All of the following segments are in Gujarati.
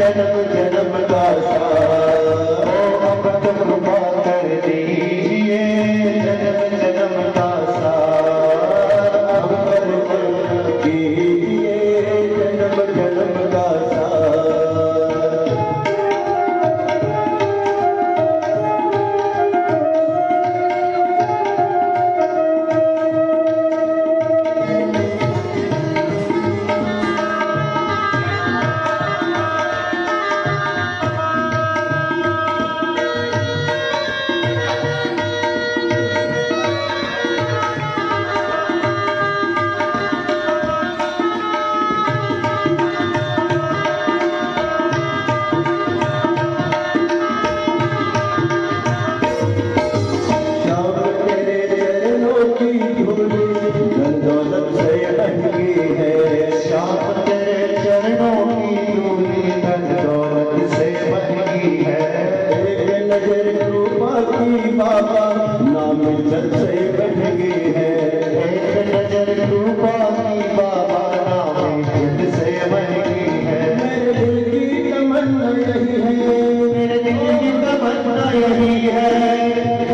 जन्म जन्म का साथ, अब तो कृपा कर दीजिए जन्म जन्म का साथ, अब कर कीजिए जन्म जन्म का साथ। बाबा नाम जल से बन गई है, एक नजर रूपा की बाबा नाम जल से बन गई है। मेरे दिल की तमन्ना यही है, मेरे दिल की तमन्ना यही है,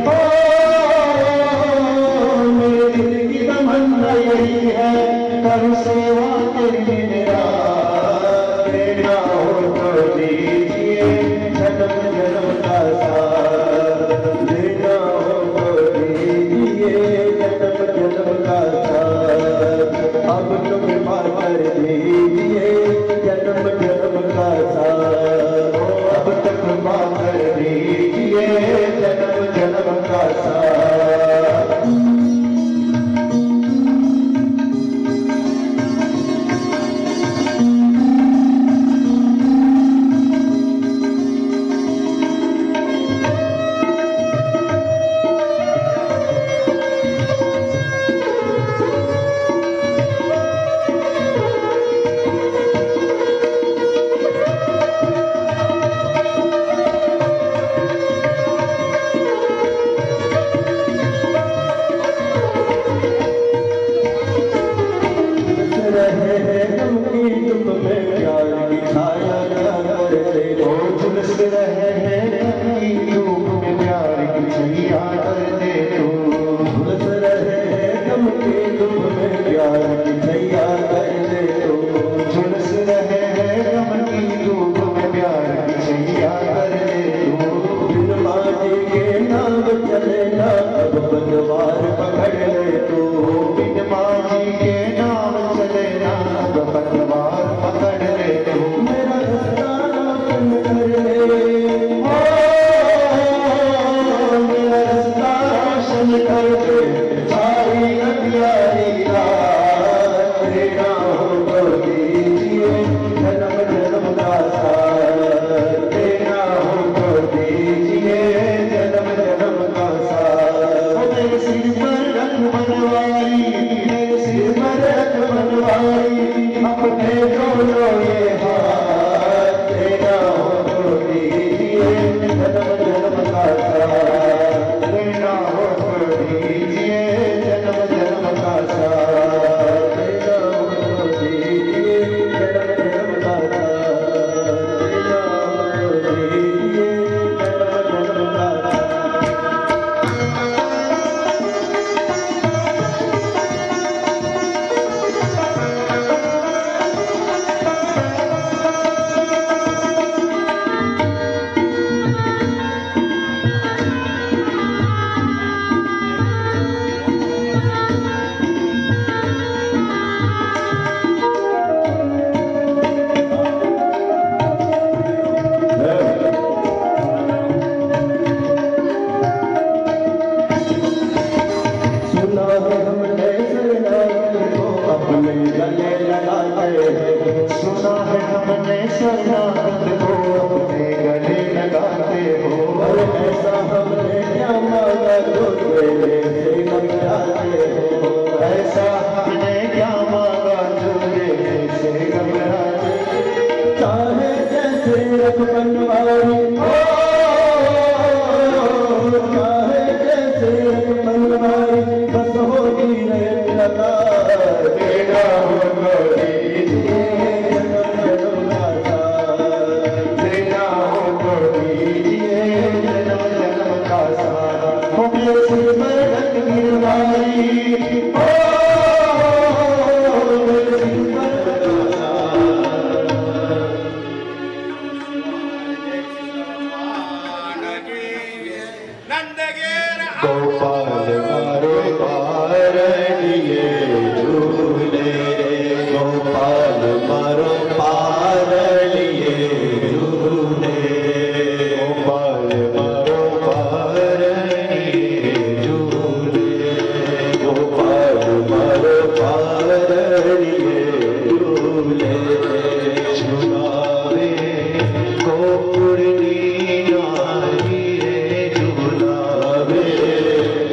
ओ मेरे दिल की तमन्ना यही है, करूं सेवा तेरी दिन रात, देना हो तो दीजिए जन्म जन्म का साथ, देना हो तो दीजिए जन्म जन्म का साथ, अब तो कृपा कर दीजिए जन्म जन्म का साथ, अब तो कृपा कर दीजिए जन्म जन्म का साथ। गोपाल मारो पारणिये झूले गोपाल मारो पारणिये झूले गोपाल मारो पारणिये झूले गोपाल मारो पारणिये झूले झुलावे गोकुड़नी नारी रे झुलावे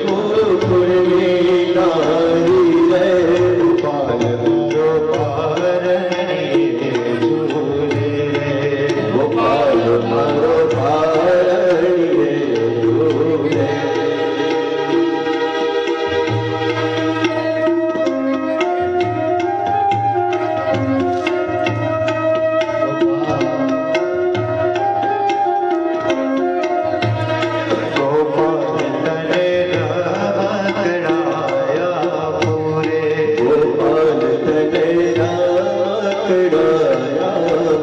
गोकुड़नी नारी रे गोपाल मारो पारणिये झूले गोपाल मारो पारणिये झूले गोपाल तने रखड़ाया पूरे गोपाल तने रखड़ाया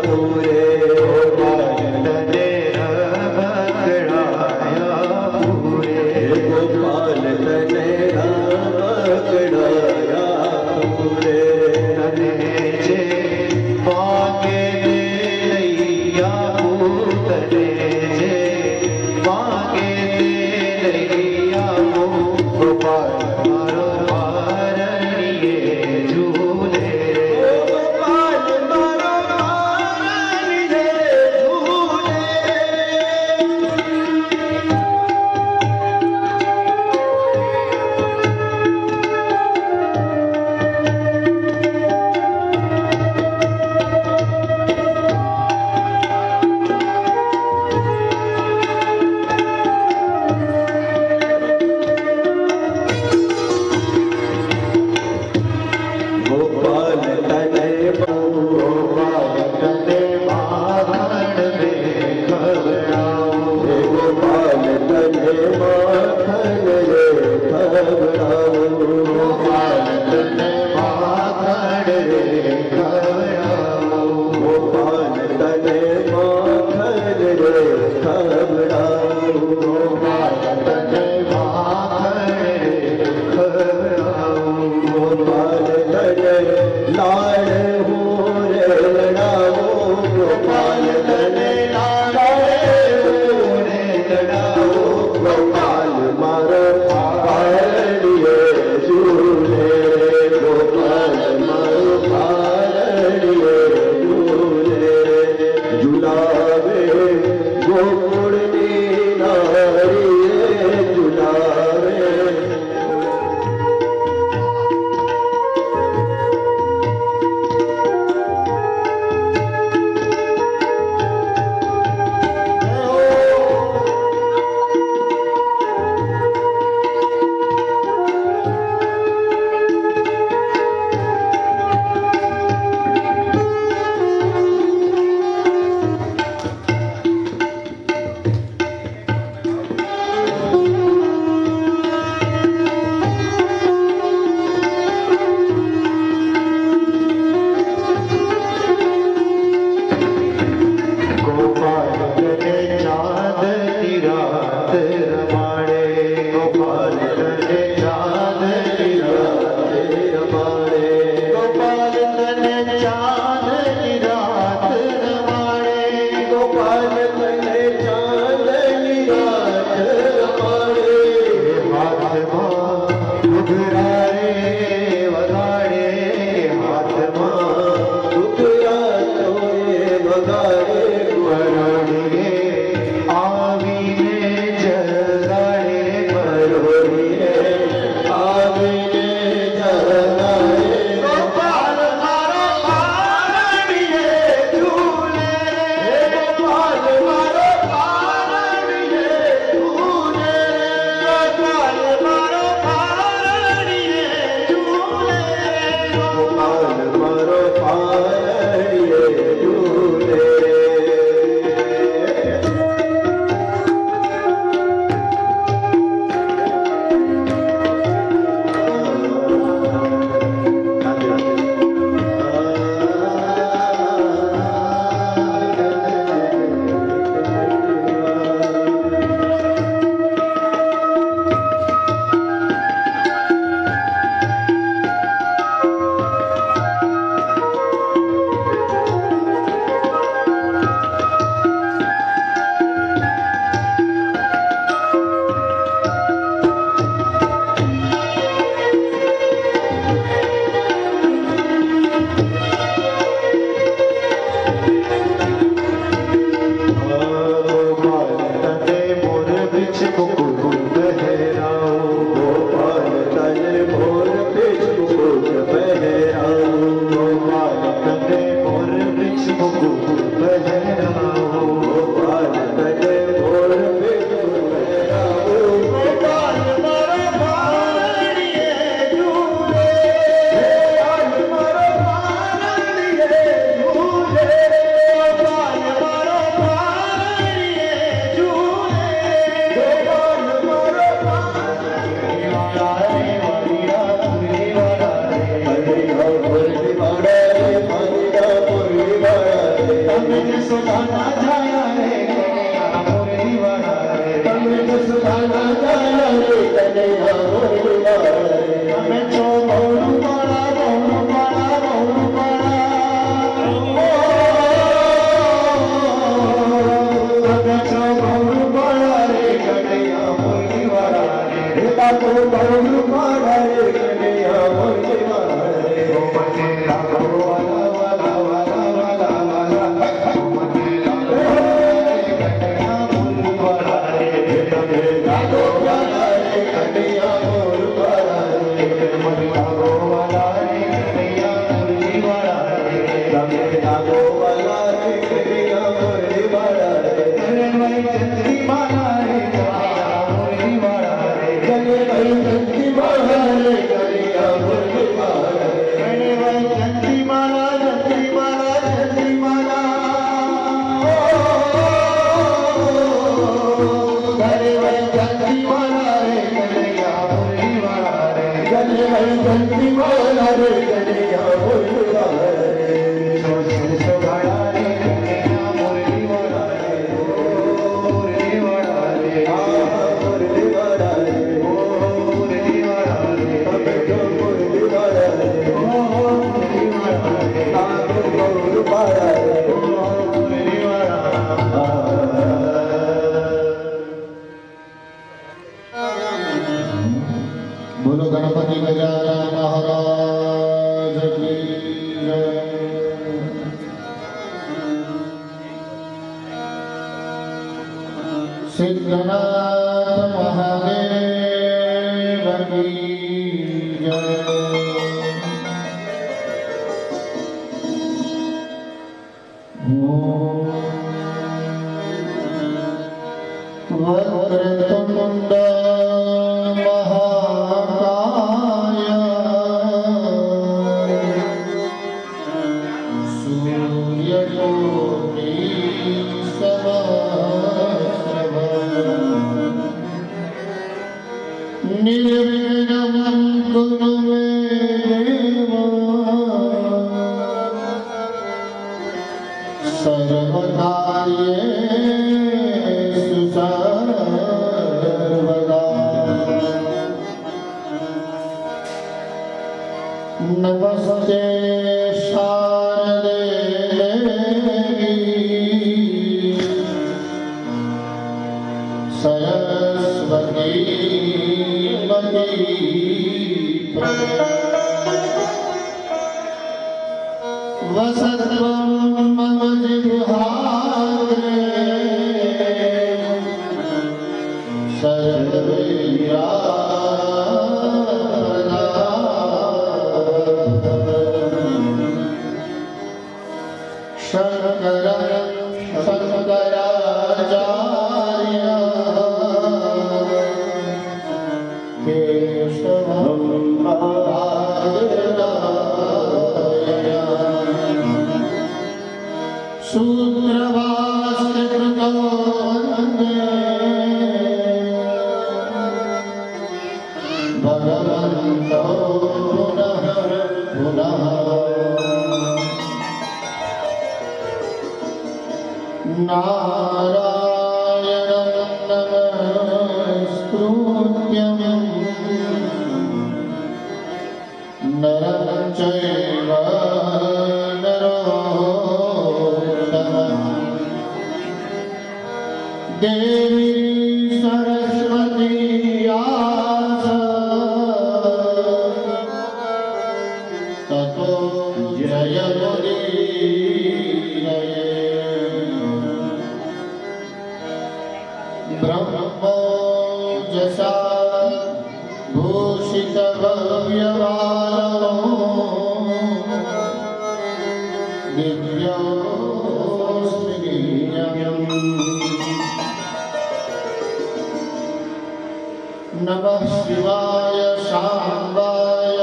पूरे गोपाल तने रखड़ाया पूरे गोपाल तने रखड़ाया पूरे तने जे मांगे दे लैया पूतने जे मांगे दे लैया गोपाल मारो पारणिये झूले गोपाल मारो पारणिये झूले गोपाल तने गोपाल तने माखन में खबराओ गोपाल तने माखन में खबराओ गोपाल तने माखन में खबराओ गोपाल तने माखन में खबराओ गोपाल तने माखन में खबराओ गोपाल तने लाड़ हो रे लड़ाओ गोपाल तने लाड़ हो रे लड़ाओ गोपाल मारो पारणिये झूले गोपाल मारो पारणिये झूले झुलावे गोकुड़नी नारी रे झुलावे गोपाल तने चाँद की रात रमाड़े गोपाल तने चाँद की रात रमाड़े गोपाल तने चाँद की रात रमाड़े गोपाल तने चाँद की रात रमाड़े हाथ माँ घुघराए वगाड़े हाथ माँ घुघरा तोरे वगाड़े मरोड़िए आवीने जगाड़े मरोड़िए आवीने जगाड़े गोपाल मारो पारणिये झूले गोपाल सिद्धनाथ महादेव की जय। वक्रतुंड महाकाय सूर्यकोटि समप्रभ निर्विघ्नं कुरु मे देव सर्वकार्येषु सर्वदा। नमस्ते शारदे देवी सरस्वती मती वसत्वं मम जिह्वाग्रे सर्वविद्याप्रदा। शङ्करं शङ्कराचार्य केशवं सूत्रभाष्यकृतो वन्दे भगवन्तो पुनः पुनः। नारायणं नमस्कृत्यं नरं चैव देवी सरस्वती व्यास ततो जयमुदीरये। ब्रह्मोजसा भूषितभव्यवारो दिव्योऽस्मि दिव्यम्। नमः शिवाय शाम्बाय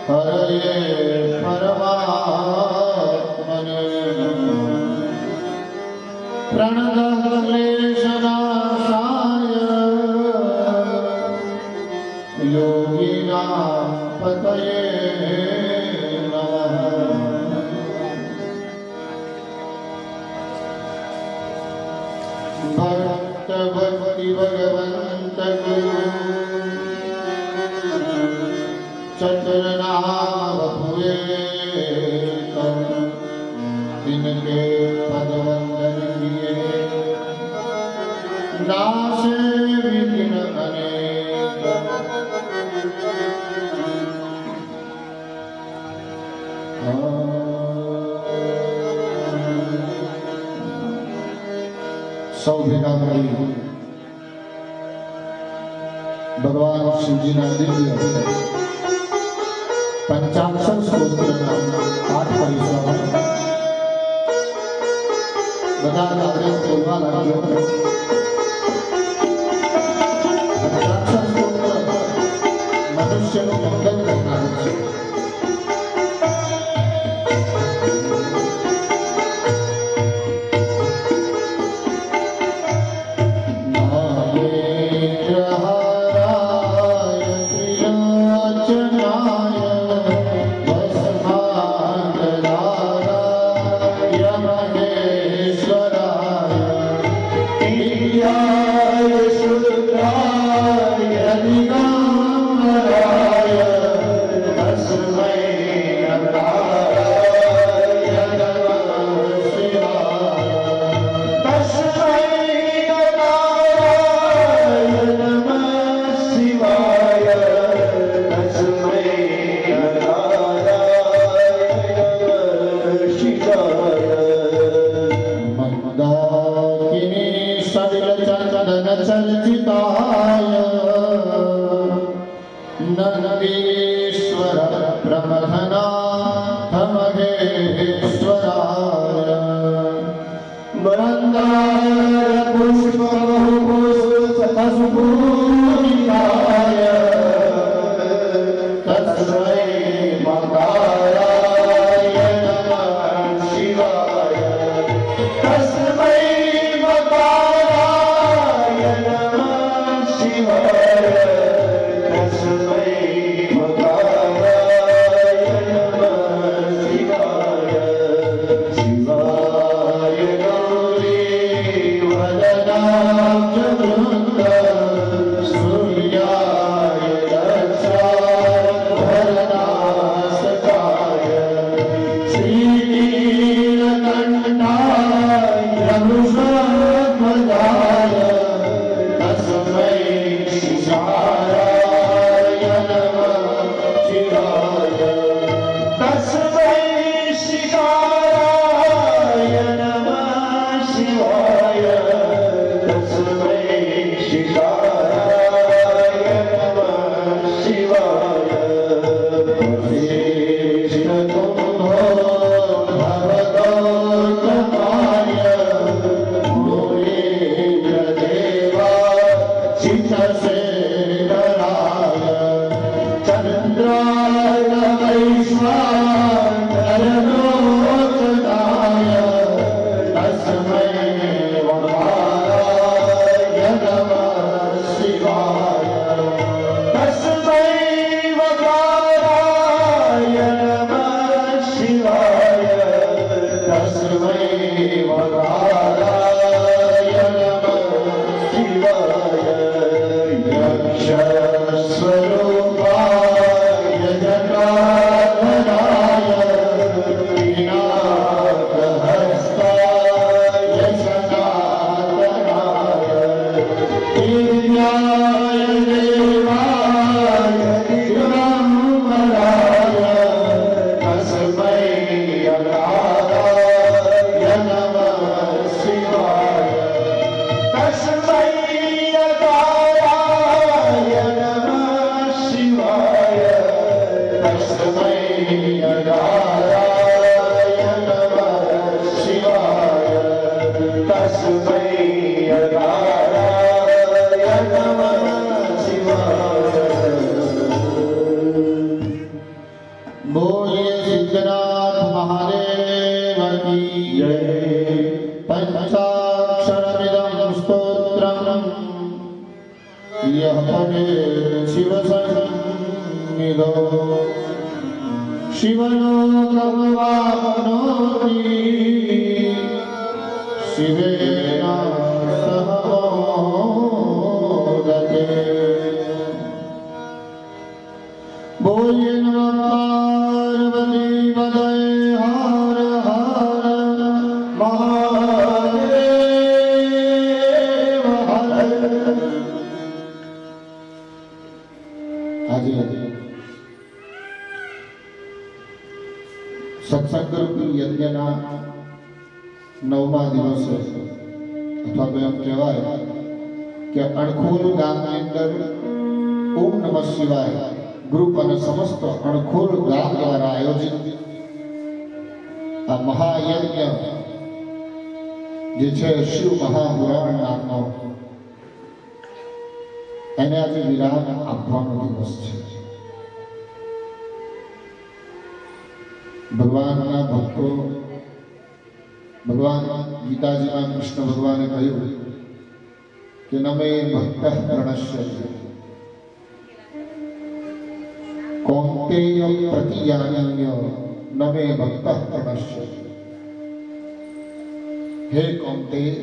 हरये परमात्मने प्रणतः क्लेशनाशाय योगिनां पतये नमः। भक्ति भगवंत चतुर्नाम हुए इनके पदवंदन किए नाशे विघ्न अनेक। सौभेगा भगवान शिव जी ने दिव्य पंचाक्षर स्तोत्र पाठ परिश्रम बता बोलवा लगे। पंचाक्षर स्तोत्र मनुष्य को मंगल करना है। मंदार पुष्प पुष्पसुपूजिताय तस्मै मकाराय नमः शिवाय तस्मै मकाराय नमः शिवाय तस्मै मकाराय नमः शिवाय शिवाय गौरी वदनाब्जवृन्द सूर्याय दक्षाभरणासकाय श्रीनीलकण्ठाय वृषध्वजाय तस्मै शिशाराय नमः शिवाय तस्मै शिशाराय नमः शिवाय तस्मै शिशाराय नमः शिवाय विष्णुतुम्भो भवतोत्तमाय मुनीन्द्रदेवा चित्तसेनराय चन्द्राय वैश्वानरलोचनाय तस्मै वकाराय नमः शिवाय तस्मै वकाराय नमः शिवाय तस्मै वकाराय नमः शिवाय यक्षस्वरूपाय जटाधराय पिनाकहस्ताय सनातनाय दिव्याय देवाय दिगम्बराय तस्मै अकाराय नमः शिवाय तस्मै अकाराय नमः शिवाय तस्मै अकाराय नमः शिवाय तस्मै अकाराय नमः शिवाय। बोलिए सिद्धनाथ महादेव की जय। पंचाक्षरमिदं स्तोत्रम् यः पठेत् शिवसन्निधौ शिवलोकमवाप्नोति शिवेन सह मोदते। बोलिए नमः पार्वती पतये हर हर महादेव हर। આજે સત્સંગરૂપી યજ્ઞના 9મા દિવસે અથવા તો એમ કહેવાય કે અણખોલ ગામની અંદર ઓમ નમઃ શિવાય ગ્રુપ અને સમસ્ત અણખોલ ગામ દ્વારા આયોજિત આ મહાયજ્ઞ જે છે શિવ મહાપુરાણ નામનો એને આજે વિરામ આપવાનો દિવસ છે। ભગવાનના ભક્તો ભગવાન ગીતાજીમાં કૃષ્ણ ભગવાને કહ્યું કે નમે ભક્તઃ પ્રણશ્યતિ કૌંતેય પ્રતિજાનન્ય નમે ભક્તઃ પ્રણશ્યતિ। હે કૌંતેય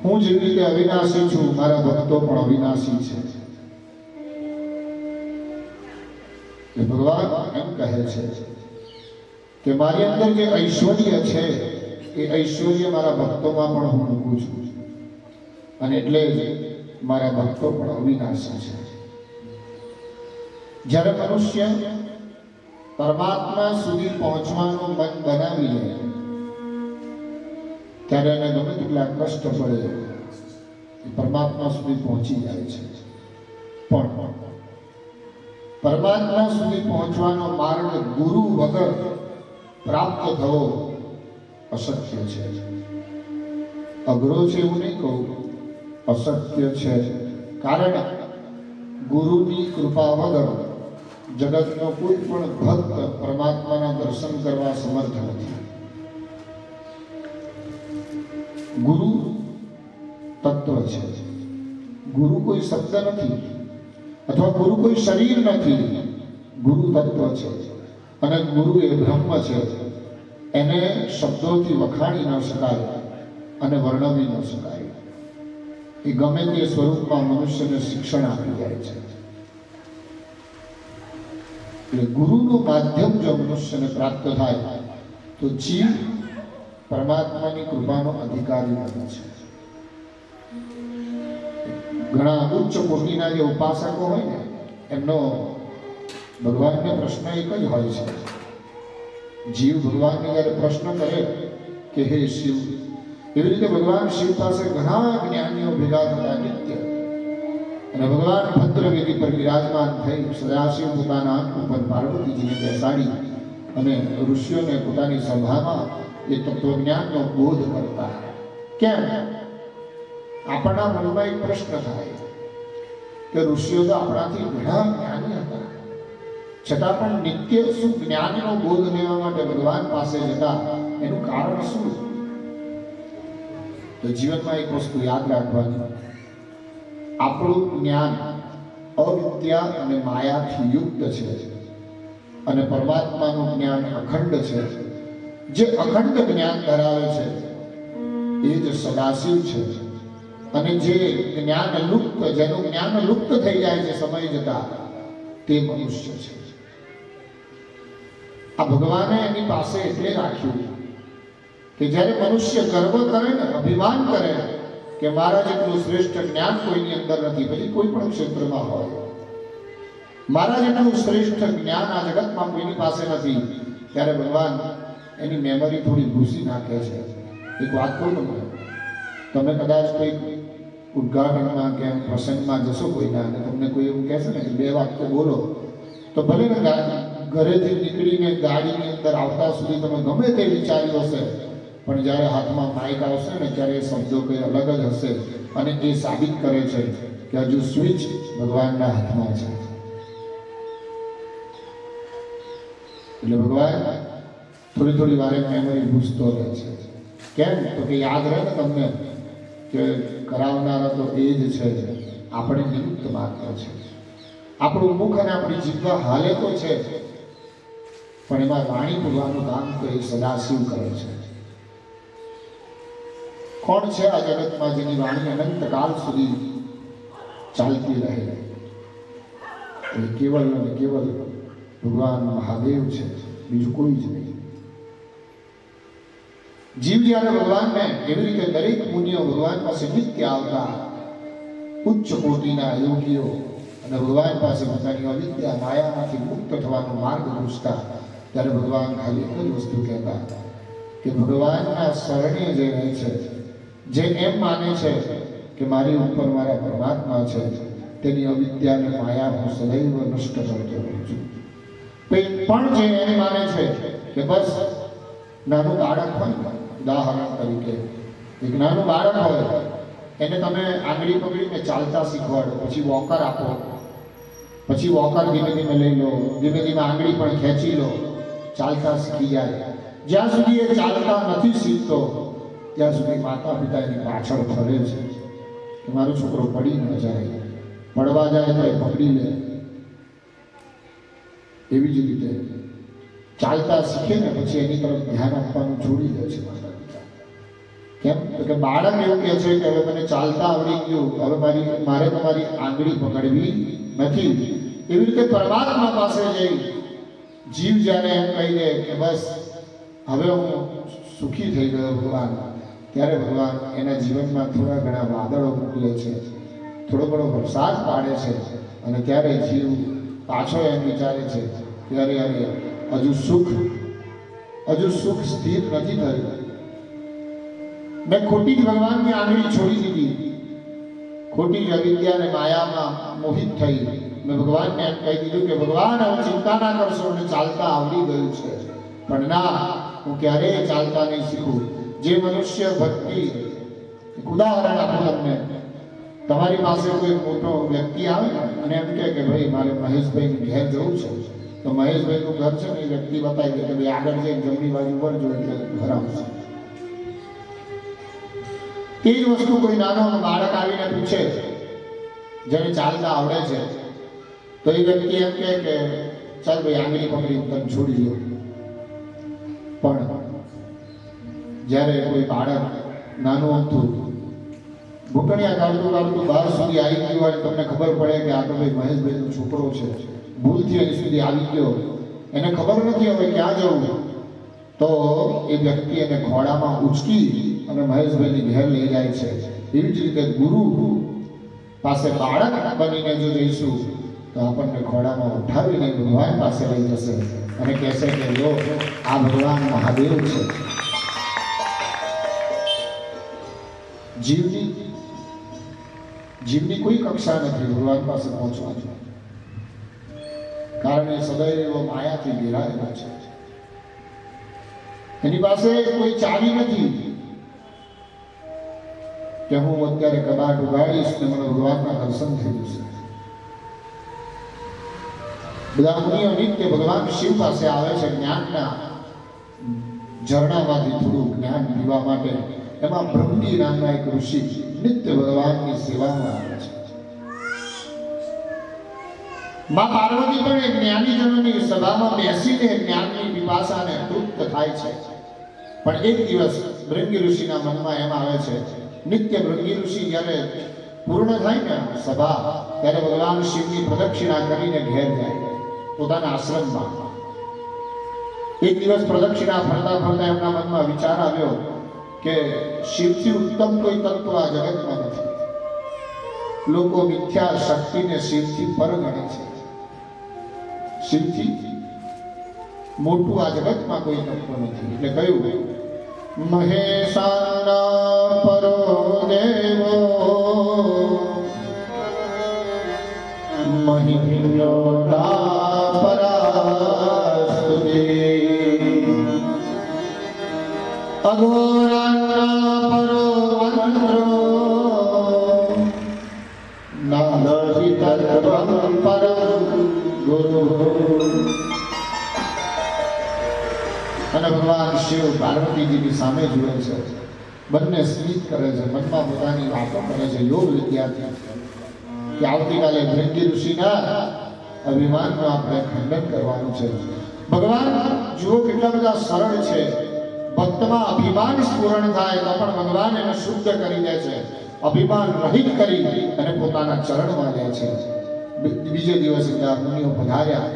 હું જેવી રીતે અવિનાશી છું મારા ભક્તો પણ અવિનાશી છે। ભગવાન એમ કહે છે કે મારી અંદર જે ઐશ્વર્ય છે એ ઐશ્વર્ય મારા ભક્તોમાં પણ હું મૂકું છું અને એટલે જ મારા ભક્તો પણ અવિનાશી છે। જ્યારે મનુષ્ય પરમાત્મા સુધી પહોંચવાનું મન બનાવી લે ત્યારે એને ગમે તેટલા કષ્ટ પડે પરમાત્મા સુધી પહોંચી જાય છે। પણ પરમાત્મા સુધી પહોંચવાનો માર્ગ ગુરુ વગર પ્રાપ્ત થવો અસત્ય છે. અઘરો છે એવું નહીં કહું, અસત્ય છે. કારણ ગુરુની કૃપા વગર જગતનો કોઈ પણ ભક્ત પરમાત્માના દર્શન કરવા સમર્થ નથી. ગુરુ તત્વ છે. ગુરુ કોઈ શબ્દ નથી અથવા ગુરુ કોઈ શરીર નથી. ગુરુ તત્વ છે અને ગુરુ એ બ્રહ્મ છે. એને શબ્દોથી વખાણી ન શકાય અને વર્ણવી ન શકાય. એ ગમે તે સ્વરૂપમાં મનુષ્યને શિક્ષણ આપી જાય છે. એટલે ગુરુનું માધ્યમ જો મનુષ્યને પ્રાપ્ત થાય તો જીવ પરમાત્માની કૃપાનો અધિકારી બને છે. ઘણા ઉચ્ચ કોટીના જે ઉપાસકો હોય ને એમનો ભગવાનને પ્રશ્ન એક જ હોય છે. જીવ ભગવાનને જ્યારે પ્રશ્ન કરે કે હે શિવ, એવી રીતે ભગવાન શિવ પાસે ઘણા જ્ઞાનીઓ ભેગા થતા નિત્ય, અને ભગવાન ભદ્રવેદી પર વિરાજમાન થઈ સદાશિવ પોતાના અંક ઉપર પાર્વતીજીને બેસાડી અને ઋષિઓને પોતાની સભામાં એ તત્વજ્ઞાનનો બોધ કરતા. કેમ? આપણા મનમાં એક પ્રશ્ન થાય કે ઋષિઓ તો આપણાથી ઘણા જ્ઞાની હતા, છતાં પણ નિત્ય શું જ્ઞાનનો બોધ લેવા માટે ભગવાન પાસે જતા, એનું કારણ શું? તો જીવનમાં એક વસ્તુ યાદ રાખવાની, આપણું જ્ઞાન અવિદ્યા અને માયાથી યુક્ત છે અને પરમાત્માનું જ્ઞાન અખંડ છે. જે અખંડ જ્ઞાન ધરાવે છે એ જ સદાશિવ છે, અને જે જ્ઞાન લુપ્ત, જેનું જ્ઞાન લુપ્ત થઈ જાય છે સમય જતા, તે મનુષ્ય છે. આ ભગવાને એની પાસે એટલે રાખ્યું કે જ્યારે મનુષ્ય ગર્વ કરે ને, અભિમાન કરે કે મારા જેટલું શ્રેષ્ઠ જ્ઞાન કોઈની અંદર નથી, પછી કોઈ પણ ક્ષેત્રમાં હોય, મારા જેટલું શ્રેષ્ઠ જ્ઞાન આ જગતમાં કોઈની પાસે નથી, ત્યારે ભગવાન એની મેમરી થોડી ભૂસી નાખે છે. એક વાત કહું તમને, તમે કદાચ કોઈ ઉદ્ઘાટનમાં કે પ્રસંગમાં જશો કોઈના અને તમને કોઈ એવું કહેશે ને કે 2 વાક્ય બોલો, તો ભલે ને ઘરેથી નીકળીને ગાડીની અંદર આવતા સુધી તમે ગમે તે વિચાર્યું હશે, પણ જ્યારે હાથમાં માઇક આવશે ને ત્યારે એ શબ્દો કંઈ અલગ જ હશે, અને એ સાબિત કરે છે કે હજુ સ્વિચ ભગવાનના હાથમાં છે. એટલે ભગવાન થોડી થોડી વારે મેમરી ભૂસતો રહે છે. કેમ? તો કે યાદ રહે ને તમને કે કરાવનારા તો એ જ છે, આપણે નિમિત્ત માત્ર છે. આપણું મુખ અને આપણી જીભ હાલે તો છે, પણ એમાં વાણી બોલવાનું કામ તો એ સદાશિવ કરે છે. કોણ છે આ જગતમાં જેની વાણી અનંતકાલ સુધી ચાલતી રહે? એ કેવલ અને કેવલ ભગવાન મહાદેવ છે, બીજું કોઈ જ નહીં. જીવ જ્યારે ભગવાનને એવી રીતે દરેક મુનિઓ ભગવાન પાસે નિત્ય આવતા, ઉચ્ચ કોટીના યોગીઓ, અને ભગવાન પાસે પોતાની અવિદ્યા માયામાંથી મુક્ત થવાનો માર્ગ પૂછતા, ત્યારે ભગવાન ખાલી એક જ વસ્તુ કહેતા કે ભગવાનના શરણે જે રહે છે, જે એમ માને છે કે મારી ઉપર મારા પરમાત્મા છે, તેની અવિદ્યાને માયા હું સદૈવ નષ્ટ કરતો રહું છું. પણ જે એમ માને છે કે બસ નાનું બાળક હોય, ઉદાહરણ તરીકે એક નાનું બાળક હોય, એને તમે આંગળી પકડીને ચાલતા શીખવાડો, પછી વોકર આપો, પછી વોકર ધીમે ધીમે લઈ લો, ધીમે ધીમે આંગળી પણ ખેંચી લો, ચાલતા શીખી જાય. જ્યાં સુધી એ ચાલતા નથી શીખતો ત્યાં સુધી માતા પિતા એની પાછળ ફરે છે કે મારો છોકરો પડી ન જાય, પડવા જાય તો એ પકડી લે. એવી જ રીતે ચાલતા શીખે ને પછી એની તરફ ધ્યાન આપવાનું છોડી દે છે માતા પિતા. કેમ? તો કે બાળક એવું કહે છે કે હવે મને ચાલતા આવડી ગયું, હવે મારે તમારી આંગળી પકડવી નથી. એવી રીતે પરમાત્મા પાસે જઈ જીવ જ્યારે એમ કહી દે કે બસ હવે હું સુખી થઈ ગયો ભગવાન, ત્યારે ભગવાન એના જીવનમાં થોડા ઘણા વાદળો મોકલે છે, થોડો ઘણો વરસાદ પાડે છે, અને ત્યારે જીવ પાછો એમ વિચારે છે કે અરે હજુ સુખ સ્થિર નથી થયું. મેં ખોટી જ ભગવાનની આંગળી છોડી દીધી, ખોટી જ અવિદ્યા અને માયામાં મોહિત થઈ. મેં ભગવાનને એમ કહી દીધું કે ભગવાન હવે ચિંતા ના કરશો, મને ચાલતા આવડી ગયું છે. પણ ના, હું ક્યારેય ચાલતા નહીં શીખું. જે મનુષ્ય ભક્તિ, ઉદાહરણ આપું તમને, તમારી પાસે કોઈ મોટો વ્યક્તિ આવે ને અને એમ કે ભાઈ મારે મહેશભાઈ ઘેર જવું છે, તો મહેશભાઈનું ઘર છે ને એ વ્યક્તિ બતાવી દે કે ભાઈ આગળ જઈને જમણી બાજુ વળજો એટલે ઘર આવશે. તે જ વસ્તુ કોઈ નાનો બાળક આવીને પૂછે જેને ચાલતા આવડે છે, તો એ વ્યક્તિ એમ કે ચાલ ભાઈ આંગળી પકડી તને છોડી દો. પણ જ્યારે કોઈ બાળક નાનું હતું ઘૂંટણિયા કાઢતું કાઢતું બહાર સુધી આવી ગયું હોય, તમને ખબર પડે કે આ તો ભાઈ મહેશભાઈનો છોકરો છે, ભૂલથી અહીં સુધી આવી ગયો, એને ખબર નથી હવે ક્યાં જવું, તો એ વ્યક્તિ એને ખોળામાં ઉચકી અને મહેશભાઈની ઘેર લઈ જાય છે. એવી જ રીતે ગુરુ પાસે બાળક બનીને જો જઈશું તો આપણને ખોળામાં ઉઠાવીને ભગવાન પાસે લઈ જશે અને કહેશે કે જો આ ભગવાન મહાદેવ છે. જીવની કોઈ કક્ષા નથી ભગવાન પાસે પહોંચવાની, કારણ એ સદૈવ માયાથી ઘેરાયેલો છે. એની પાસે કોઈ ચાવી નથી કે હું અત્યારે કબાટ ઉગાડીશ ને મને ભગવાનના દર્શન થઈ જશે. બધા મુનિઓ નિત્ય ભગવાન શિવ પાસે આવે છે જ્ઞાનના ઝરણામાંથી થોડું જ્ઞાન પીવા માટે. એમાં બ્રહ્મજી નામના એક ઋષિ નિત્ય ભગવાનની સેવામાં આવે છે. માં પાર્વતી પણ એક જ્ઞાનીજનોની સભામાં બેસીને જ્ઞાનની વિપાસાને તૃપ્ત થાય છે. પણ એક દિવસ ભૃંગી ઋષિના મનમાં એમ આવે છે, નિત્ય ભૃંગી ઋષિ જ્યારે પૂર્ણ થાય ને સભા, ત્યારે ભગવાન શિવની પ્રદક્ષિણા કરીને ઘેર જાય પોતાના આશ્રમમાં. એક દિવસ પ્રદક્ષિણા ફરતા ફરતા એમના મનમાં વિચાર આવ્યો કે શિવથી ઉત્તમ કોઈ તત્વ આ જગતમાં નથી. લોકો મિથ્યા શક્તિને શિવથી પર ગણે છે. શિવથી મોટું આ જગતમાં કોઈ તત્વ નથી. એટલે કહ્યું, મહેશાના પરો દેવો મહિમ્યોડા પરાસ્તુતે અઘોરાના પરો મંત્રો નાદિ તત્વં પરમ ગુરુ. અને ભગવાન શિવ પાર્વતીજીની સામે જુએ છે, બંને સ્મિત કરે છે, મનમાં પોતાની વાતો કરે છે યોગ વિદ્યાર્થી કે આવતીકાલે ભૃંગી ઋષિના અભિમાનનું આપણે ખંડન કરવાનું છે. ભગવાન જુઓ કેટલા બધા સરળ છે. ભક્તમાં અભિમાન સ્ફુરણ થાય તો પણ ભગવાન એને શુદ્ધ કરી દે છે, અભિમાન રહિત કરી અને પોતાના ચરણમાં લે છે. બીજે દિવસે બધા મુનિઓ પધાર્યા.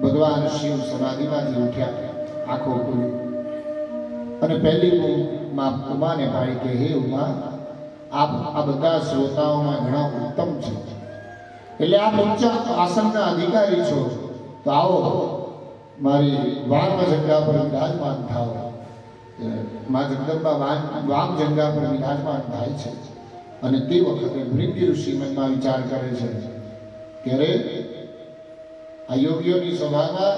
ભગવાન શિવ સમાધિમાંથી ઉઠ્યા, આંખો ખુલી અને પહેલી ઉમાને પાડી કે હે ઉમા, આપ આ બધા શ્રોતાઓમાં ઘણા ઉત્તમ છે, એટલે આપ ઉચ્ચ આસનના અધિકારી છો, તો આવો મારી વામ જંગા પર વિરાજમાન થાઓ. મા જગદંબા વામ જંગા પર વિરાજમાન થાય છે. અને તે વખતે ભૃંગી ઋષિ મનમાં વિચાર કરે છે કે અરે આ યોગીઓની સભામાં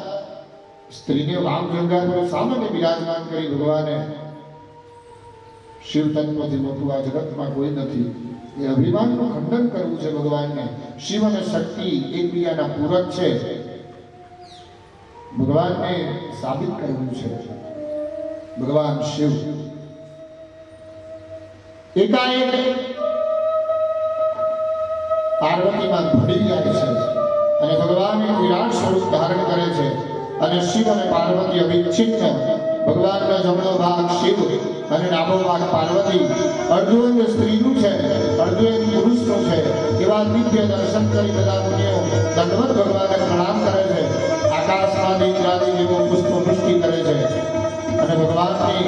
સ્ત્રીને વામ જંગા પર સામાન્ય વિરાજમાન કરી ભગવાને. શિવ તત્વથી મોટું આ જગતમાં કોઈ નથી. એ અભિમાનનું ખંડન કરવું છે ભગવાનને. શિવ અને શક્તિ એકબીજાના પૂરક છે, ભગવાનને સાબિત કરવું છે. ભગવાન શિવ એકાએક પાર્વતીમાં ભળી જાય છે અને ભગવાન એક વિરાટ સ્વરૂપ ધારણ કરે છે. અને શિવ અને પાર્વતી અવિચ્છિન્ન, ભગવાનનો જમણો ભાગ શિવ અને ડાબો ભાગ પાર્વતી, અર્ધું સ્ત્રીનું છે, અર્ધું પુરુષનું છે. એવા દિવ્ય દર્શન કરી બધા મુનિઓ દંડવત ભગવાનને પ્રણામ કરે છે. આકાશમાં ઇન્દ્રાદી દેવો પુષ્પ વૃષ્ટિ કરે છે અને ભગવાનની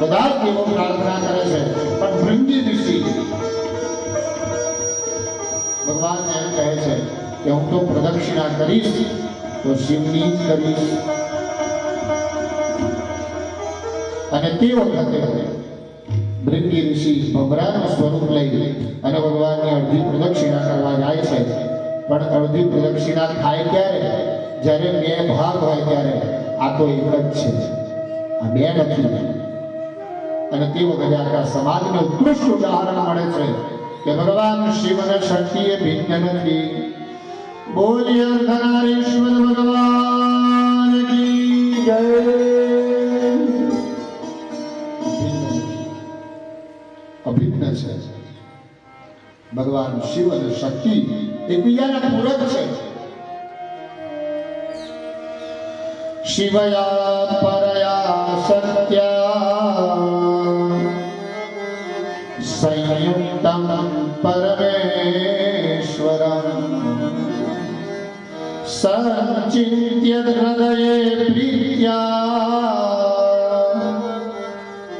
બધા જ દેવો પ્રાર્થના કરે છે. પણ ભૃંગી ઋષિ ભગવાનને એમ કહે છે કે હું તો પ્રદક્ષિણા કરીશ તો શિવની જ કરીશ. અને તે વખતે ભૃંગી ઋષિ ભમરાનું સ્વરૂપ લઈ અને ભગવાનની અડધી પ્રદક્ષિણા કરવા જાય છે. પણ અડધી પ્રદક્ષિણા થાય ત્યારે, જ્યારે બે ભાગ હોય ત્યારે આ તો એક જ છે. આ બે નથી. અને તે વખતે આખા સમાજને ઉત્કૃષ્ટ ઉદાહરણ મળે છે કે ભગવાન શિવ અને શક્તિએ ભિન્ન નથી. બોલીએ અર્ધનારીશ્વર ભગવાન કી જય. અભિન્ન છે. ભગવાન શિવ અને શક્તિ એકબીજાના પૂરક છે. શિવયા પરયા સત્યા સંયુક્તમ પરમેશ્વરમ સંચિત્ય હૃદયે પ્રીત્યા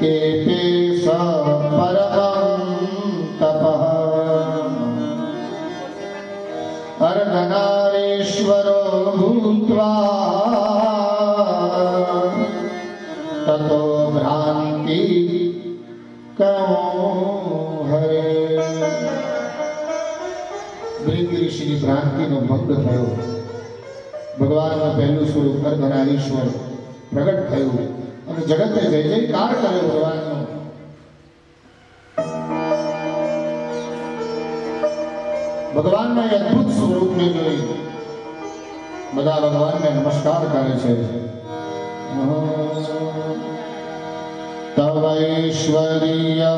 કેતે સ પરમં તપઃ અર્ધનારીશ્વરો ભૂત્વા તતો ભ્રાંતિ કહો હરે. ભૃંગ ઋષિની ભ્રાંતિનો ભંગ થયો. ભગવાનનું પહેલું સ્વરૂપ અર્ધનારીશ્વર પ્રગટ થયું અને જગતે જય જયકાર કર્યો ભગવાનનો. ભગવાનના એ અદ્ભુત સ્વરૂપને જોઈ બધા ભગવાનને નમસ્કાર કરે છે. તવૈશ્વર્ય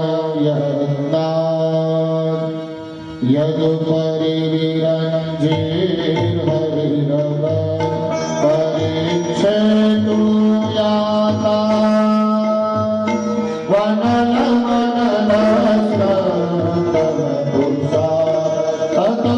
યદુપરિવિરંજીર્હરિરવ પરીક્ષેતુ યાતા વનલમનલસ્તવ તતો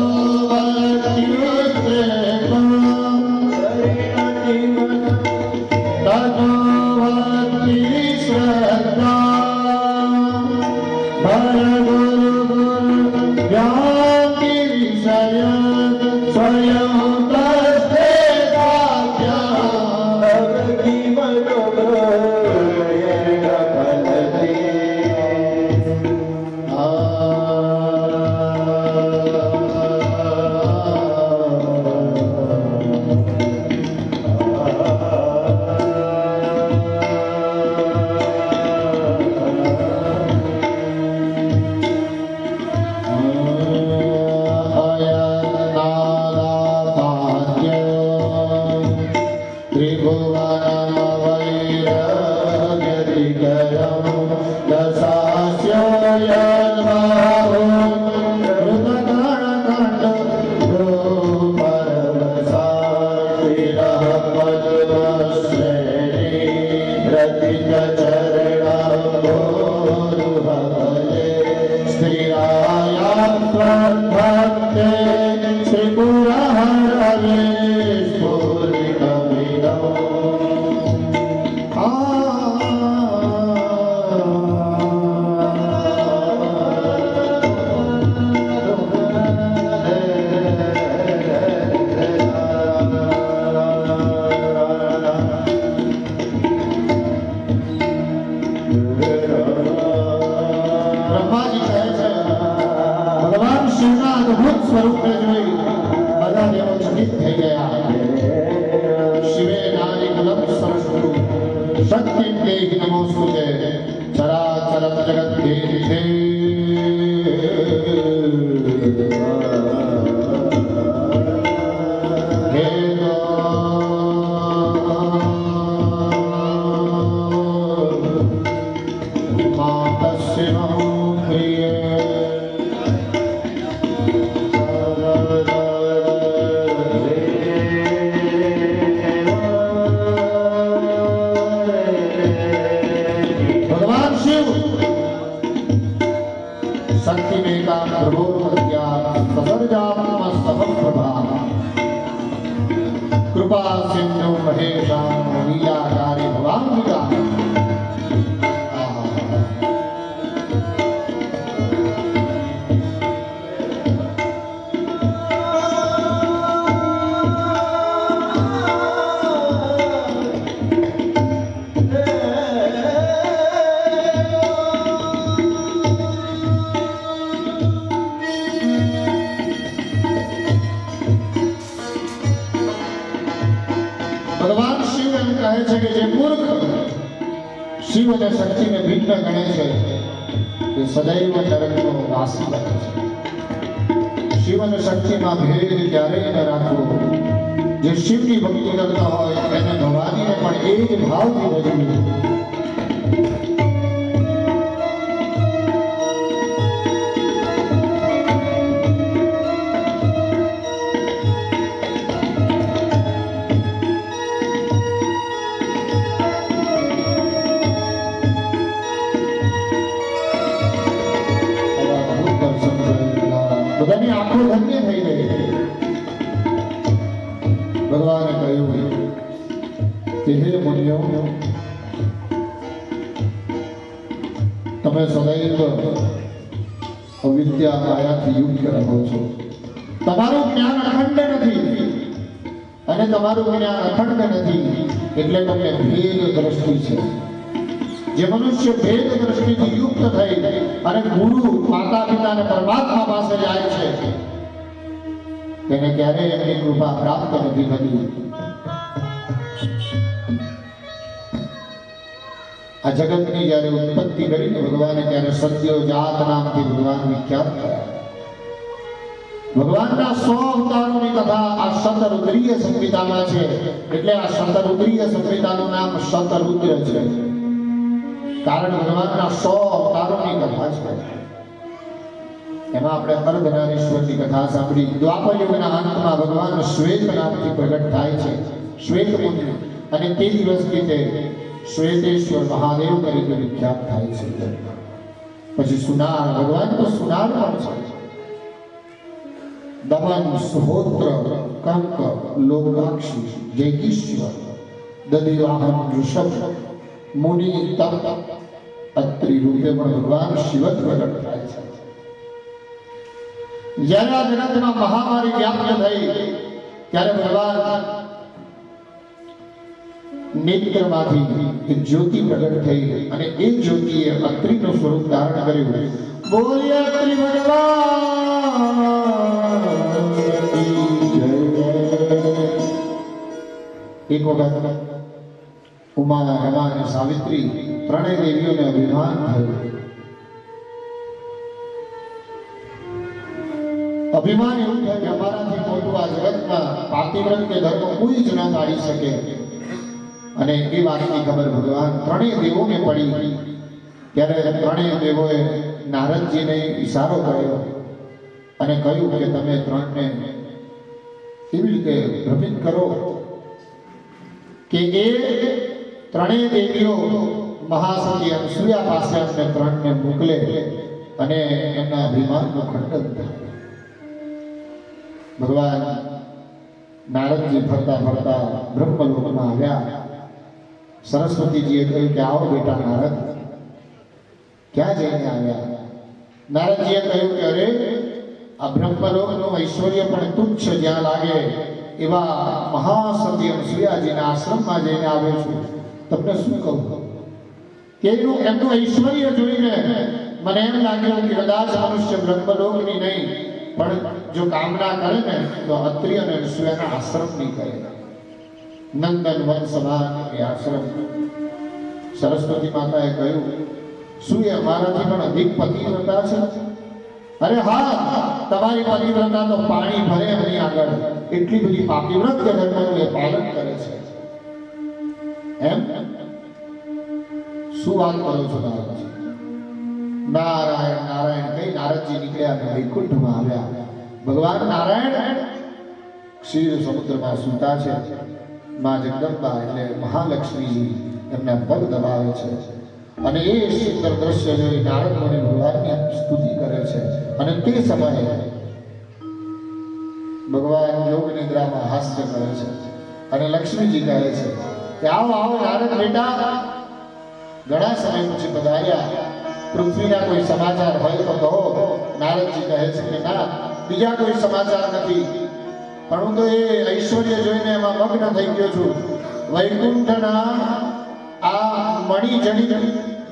શિવ અને શક્તિને ભિન્ન ગણે છે એ સદૈવ નરકનો વાસી બને છે. શિવ અને શક્તિમાં ભેદ ક્યારેય ન રાખવો. જે શિવની ભક્તિ કરતા હોય એને ભવાનીને પણ એ જ ભાવથી ભજવું. બધાની આંખો ધન્ય થઈ ગઈ. ભગવાને કહ્યું કે હે મુનિઓ, તમે સદૈવ અવિદ્યા માયાથી યુક્ત રહો છો. તમારું જ્ઞાન અખંડ નથી અને તમારું જ્ઞાન અખંડ નથી એટલે તમને ભેદ દ્રષ્ટિ છે. જે મનુષ્ય ભેદ દ્રષ્ટિથી યુક્ત થઈ અને ગુરુ માતા પિતા અને પરમાત્મા પાસે જાય છે તેને ક્યારેય એમની કૃપા પ્રાપ્ત નથી થતી. આ જગતની જ્યારે ઉત્પત્તિ કરીને ભગવાને ત્યારે સત્યો જાત નામથી ભગવાન વિખ્યાત થયા. ભગવાનના 100 અવતારોની કથા આ શતરુદ્રીય સંહિતામાં છે. એટલે આ શતરુદ્રીય સંહિતાનું નામ શતરુદ્ર છે. કારણ ભગવાનના 100 અવતારોની કથા છે. એમાં આપણે અર્ધનારીશ્વરની કથા સાંભળી. દ્વાપર યુગના અંતમાં ભગવાન શ્વેત નામથી પ્રગટ થાય છે, શ્વેત પુત્ર, અને તે દિવસથી તે શ્વેતેશ્વર મહાદેવ તરીકે વિખ્યાત થાય છે. પછી સુનાર, ભગવાન તો સુનાર પણ છે. દમન, સુહોત્ર, કંક, લોકાક્ષી, જૈગીશ્વર, દધિવાહન, ઋષભ, મુનિ, તપ, અત્રિ રૂપે પણ ભગવાન શિવ જ પ્રગટ થાય છે. જ્યારે આ જગતમાં મહામારી વ્યાપ્ત થઈ ત્યારે ભગવાન નેત્રમાંથી એક જ્યોતિ પ્રગટ થઈ અને એ જ્યોતિએ અત્રિનું સ્વરૂપ ધારણ કર્યું. બોલીએ અત્રિ ભગવાન જય. એક વખત ઉમા, રમા અને સાવિત્રી ત્રણેય દેવીઓને અભિમાન થયું. અભિમાન એવું છે કે અમારાથી મોટું આ જગતમાં પાતિવ્રત કે ધર્મ કોઈ જ ન કાઢી શકે. અને એ વાતની ખબર ભગવાન ત્રણેય દેવોને પડી. ત્યારે ત્રણેય દેવોએ નારદજીને ઈશારો કર્યો અને કહ્યું કે તમે ત્રણને એવી રીતે ભ્રમિત કરો કે એ ત્રણેય દેવીઓ મહાસતી અનસૂયા પાસે અમને ત્રણને મોકલે અને એમના અભિમાનનું ખંડન થાય. ભગવાન નારદજી ફરતા ફરતા બ્રહ્મલોકમાં આવ્યા. સરસ્વતીજીએ કહ્યું કે આવો બેટા નારદ. ક્યાં જઈને આવ્યા? નારદજીએ કહ્યું કે અરે આ બ્રહ્મલોકનું ઐશ્વર્ય પણ તુચ્છ જ્યાં લાગે એવા મહાસતી અનસૂયાજીના આશ્રમમાં જઈને આવ્યો છું. તમને શું કહું કે એમનું ઐશ્વર્ય જોઈને મને એમ લાગ્યું કે કદાચ મનુષ્ય બ્રહ્મલોકની નહીં પણ જો કામના કરે ને તો અત્રિ અને અનસૂયાના આશ્રમની કરે. નંદન વન સમાન એ આશ્રમ. સરસ્વતી માતાએ કહ્યું, શું એ અમારાથી પણ અધિક પતિવ્રતા છે? અરે હા, તમારી પતિવ્રતા તો પાણી ભરે એમની આગળ. એટલી બધી પાતિવ્રત ધર્મનું એ પાલન કરે છે. એમ શું વાત કરો છો નારદજી? નારાયણ નારાયણ કઈ નારદજી નીકળ્યા અને વૈકુંઠમાં આવ્યા. ભગવાન નારાયણ ક્ષીર સમુદ્રમાં સૂતા છે. માં જગદંબા એટલે મહાલક્ષ્મીજી એમના પગ દબાવે છે અને એ સુંદર દ્રશ્ય જોઈ નારદ મુનિ ભગવાનની સ્તુતિ કરે છે. અને તે સમયે ભગવાન યોગ નિદ્રામાં હાસ્ય કરે છે અને લક્ષ્મીજી કહે છે કે આવો આવો નારદ બેટા, ઘણા સમય પછી પધાર્યા. પૃથ્વીના કોઈ સમાચાર હોય તો કહો. નારદજી કહે છે કે ના, બીજા કોઈ સમાચાર નથી, પણ હું તો એ ઐશ્વર્ય જોઈને એમાં મગ્ન થઈ ગયો છું. વૈકુંઠના આ મણિજડિત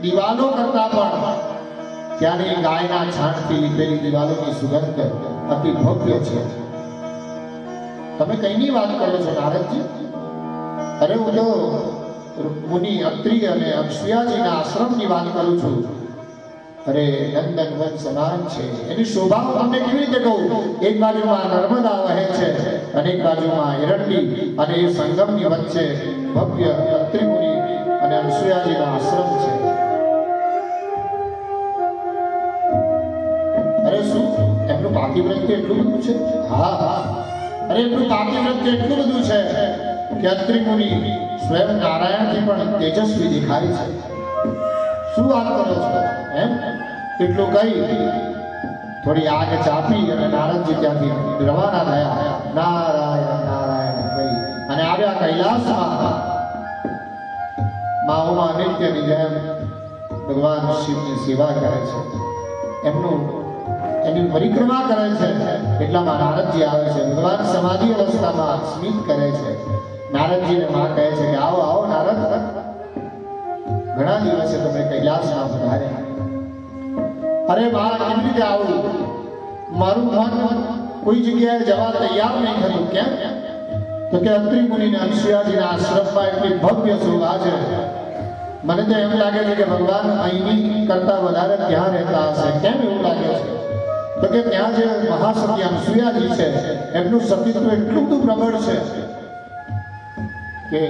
દિવાલો કરતા પણ ત્યાંની ગાયના છાણથી લીધેલી દિવાલોની સુગંધ અતિ ભવ્ય છે. તમે કઈની વાત કરો છો નારદજી? અરે હું તો મુનિ અત્રિ અને અક્ષયાજીના આશ્રમની વાત કરું છું. અરે નંદન વન સમાન છે. એની શોભા હું તમને કેવી રીતે કહું? એક બાજુમાં નર્મદા વહે છે અને એક બાજુમાં હિરણ્ય, અને એ સંગમની વચ્ચે ભવ્ય અત્રિ મુનિ અને અક્ષયાજીનો આશ્રમ છે. અરે શું એમનું પાતિવ્રત્ય એટલું બધું છે? હા હા, અરે એમનું પાતિવ્રત્ય એટલું બધું છે કે અત્રિ મુનિ સ્વયં નારાયણથી પણ તેજસ્વી દેખાય છે. શું વાત કરો છો એમ? એટલું કહી થોડી આગ ચાપી અને નારદજી ત્યાંથી રવાના થયા. નારાયણ નારાયણ કહી અને આવ્યા કૈલાસમાં. મા ઉમા નિત્યની જેમ ભગવાન શિવની સેવા કરે છે, એની પરિક્રમા કરે છે. એટલામાં નારદજી આવે છે. ભગવાન સમાધિ અવસ્થામાં સ્મિત કરે છે. નારદજીને માં કહે છે કે આવો આવો નારદ, ઘણા દિવસે તમે કૈલાસમાં પધાર્યા. અરે મારા કેવી રીતે આવું? મારું મન કોઈ જગ્યાએ જવા તૈયાર નહીં થતું. કેમ? તો કે અત્રિ મુનિને અક્ષયાજીના આશ્રમમાં એટલી ભવ્ય શોભા છે. મને તો એમ લાગે છે કે ભગવાન અહીંની કરતા વધારે ત્યાં રહેતા હશે. કેમ એવું લાગે છે? તો કે ત્યાં જે મહાસતી અક્ષયાજી છે એમનું સતીત્વ એટલું બધું પ્રબળ છે કે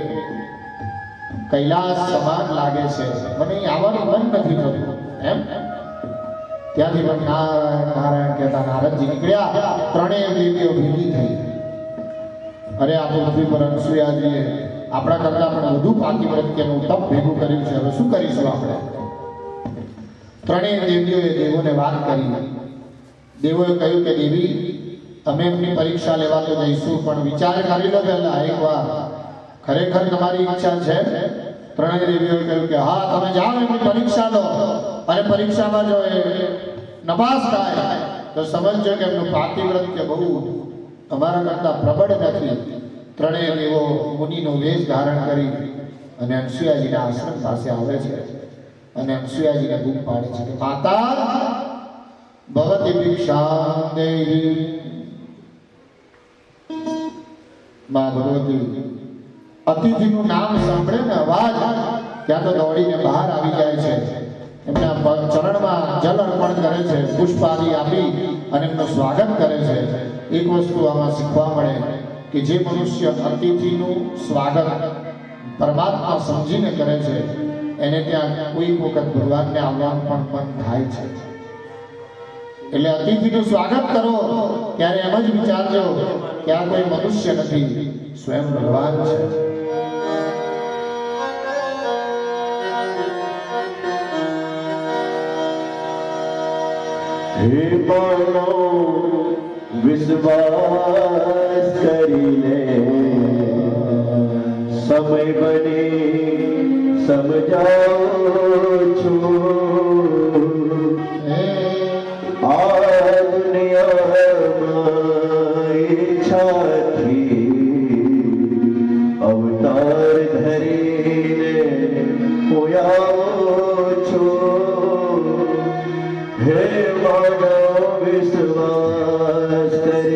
કૈલાસ સમાન લાગે છે. મને અહીં આવવાનું મન નથી થતું. એમ ત્યાંથી પણ નારાયણ નારાયણ કહેતા નારદજી નીકળ્યા. ત્રણેય દેવીઓ ભેગી થઈ. અરે આ પૃથ્વી પર અનસુયાજીએ આપણા કરતા પણ વધુ પાતિવ્રત્યનું તપ ભેગું કર્યું છે. હવે શું કરીશું આપણે? ત્રણેય દેવીઓએ દેવોને વાત કરી. દેવોએ કહ્યું કે દેવી, અમે એમની પરીક્ષા લેવા તો જઈશું, પણ વિચાર કરી લો પહેલા એકવાર, ખરેખર તમારી ઈચ્છા છે? ત્રણેય દેવીઓએ કહ્યું કે હા, તમે જાઓ એમની પરીક્ષા લો, અને પરીક્ષામાં જો એ નપાસ થાય તો સમજજો કે એમનું પાતિવ્રત્ય બહુ અમારા કરતા પ્રબળ નથી. ત્રણેય દેવો મુનિનો વેશ ધારણ કરી અને અનસુયાજીના આશ્રમ પાસે આવે છે અને અનસુયાજીને બૂમ પાડે છે કે માતા ભવતી ભિક્ષાં દેહી. મા ભગવતી અતિથિનું નામ સાંભળે ને અવાજ, ત્યાં તો દોડીને બહાર આવી જાય છે. એમના ચરણમાં જલ અર્પણ કરે છે, પુષ્પ આદિ આપી અને એમનું સ્વાગત કરે છે. એક વસ્તુ આમાં શીખવા મળે કે જે મનુષ્ય અતિથિનું સ્વાગત પરમાત્મા સમજીને કરે છે એને ત્યાં કોઈ વખત ભગવાનને આવવાનું પણ મન થાય છે. એટલે અતિથિનું સ્વાગત કરો ત્યારે એમ જ વિચારજો કે આ કોઈ મનુષ્ય નથી, સ્વયં ભગવાન છે. હે માનો વિશ્વાસ કરીને સમય બને સમજાવો છું. આ દુનિયામાં ઈચ્છાથી અવતાર ધરીને હોયાવો છું. હે માનો વિશ્વાસ કરે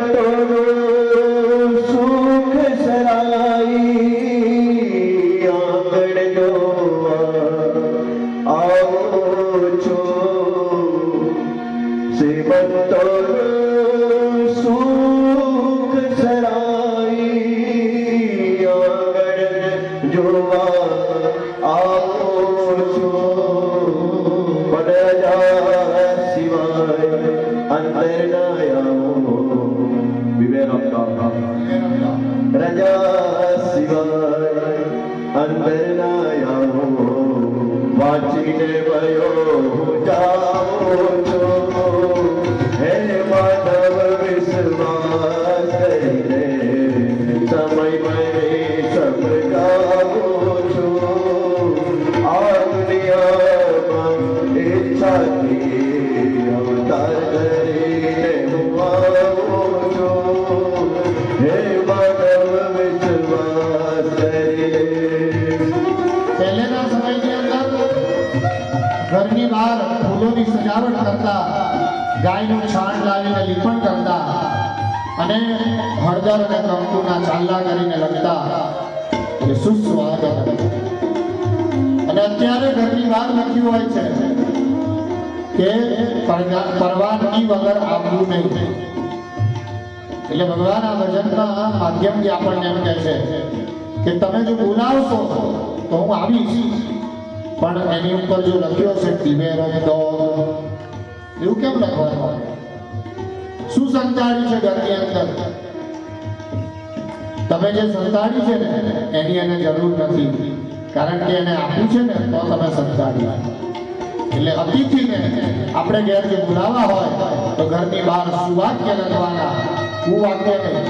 શ્રીમંતોનું સુખ સરાઈ આંગણ જોવા આવો છો. શ્રીમંતોનું સુખ સરાઈ આંગણ જોવા આવો છો. બડજા સિવાય અંદર ના આવો. રજા સિવાય અંદર ના આવો. વાંચીને ભયો જાઓ છો. હે માનવ વિશ્વાસ કરીને સમય મને સમજાવો છો. આ દુનિયામાં ઈચ્છાથી અવતાર ધરીને હું આવો છું. હે માનવ વિશ્વાસ કરીને. પહેલેના સમયની અંદર ઘરની બહાર ફૂલોની સજાવટ કરતા, ગાયનું છાણ લાવીને લીપણ કરતા અને હળદર અને કંકુના ચાંદલા કરીને લખતા કે સુસ્વાગત. અને અત્યારે ઘરની બહાર લખ્યું હોય છે કે પરવાનગી વગર આવવું નહીં. એટલે ભગવાન આ ભજનના માધ્યમથી આપણને એમ કહે છે કે તમે જો બોલાવશો તો હું આવીશ, પણ એની ઉપર જો લખ્યો છે દિવેરો દો, એવું કેમ લખવાનું? શું સંતાડી છે ઘરની અંદર? તમે જે સંતાડી છે ને એની એને જરૂર નથી, કારણ કે એને આપ્યું છે ને તો તમે સંતાડી. એટલે અતિથિને આપણે ઘેર જો બોલાવા હોય તો ઘરની બહાર સુવાક્ય લખવાના, કુવાક્ય નહીં.